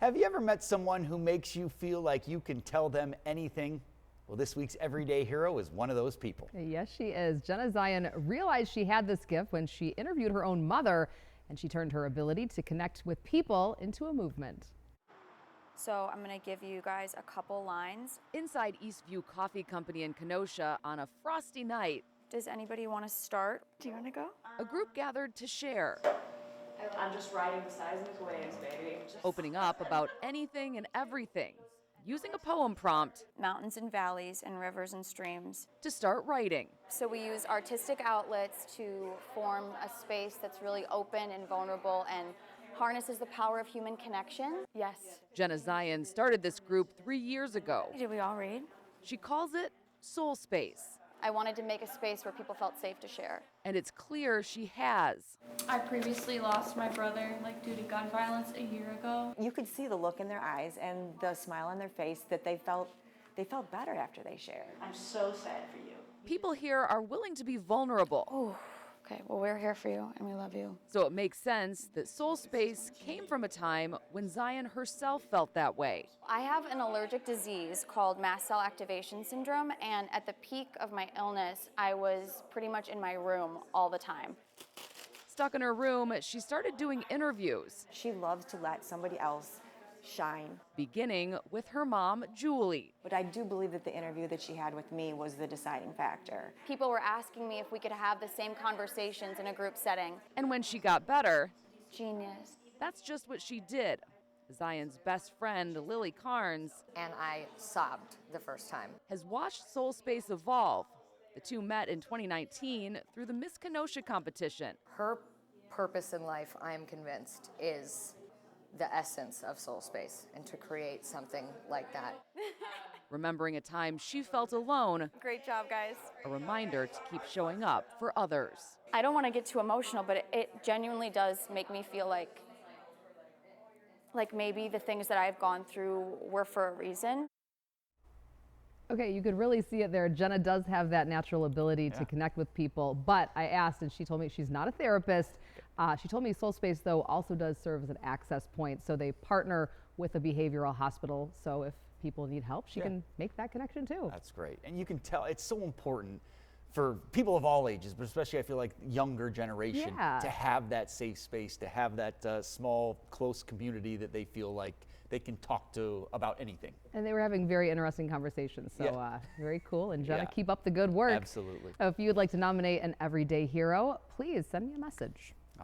Have you ever met someone who makes you feel like you can tell them anything? Well, this week's Everyday Hero is one of those people. Yes, she is. Jenna Zeihen realized she had this gift when she interviewed her own mother, and she turned her ability to connect with people into a movement. So I'm going to give you guys a couple lines. Inside Eastview Coffee Company in Kenosha on a frosty night, Does anybody want to start? Do you want to go? a group gathered to share, I'm just riding the seismic waves, baby. opening up about anything and everything, using a poem prompt Mountains and valleys and rivers and streams. to start writing. So we use artistic outlets to form a space that's really open and vulnerable and harnesses the power of human connection. Yes. Jenna Zeihen started this group 3 years ago. Did we all read? She calls it Soul Space, I wanted to make a space where people felt safe to share. and it's clear she has. I previously lost my brother due to gun violence a year ago. You could see the look in their eyes and the smile on their face that they felt better after they shared. I'm so sad for you. People here are willing to be vulnerable, Oh, okay. Well, we're here for you and we love you. so it makes sense that Soul Space came from a time when Zeihen herself felt that way. I have an allergic disease called mast cell activation syndrome, and at the peak of my illness, I was pretty much in my room all the time. Stuck in her room, she started doing interviews, She loves to let somebody else shine. beginning with her mom, Julie. But I do believe that the interview that she had with me was the deciding factor. People were asking me if we could have the same conversations in a group setting. And when she got better, Genius. that's just what she did. Zeihen's best friend, Lily Carnes, And I sobbed the first time. has watched Soul Space evolve. The two met in 2019 through the Miss Kenosha competition. Her purpose in life, I am convinced, is the essence of Soul Space, and to create something like that. Remembering a time she felt alone, Great job, guys. a reminder to keep showing up for others. I don't want to get too emotional, but it genuinely does make me feel like maybe the things that I've gone through were for a reason. Okay, you could really see it there. Jenna does have that natural ability to connect with people, but I asked and she told me she's not a therapist. She told me Soul Space, though, also does serve as an access point. So they partner with a behavioral hospital. So if people need help, she can make that connection too. That's great. And you can tell it's so important for people of all ages, but especially I feel like younger generation, to have that safe space, to have that small, close community that they feel like they can talk to about anything. And they were having very interesting conversations. So very cool. And Jenna, keep up the good work. Absolutely. If you would like to nominate an Everyday Hero, please send me a message.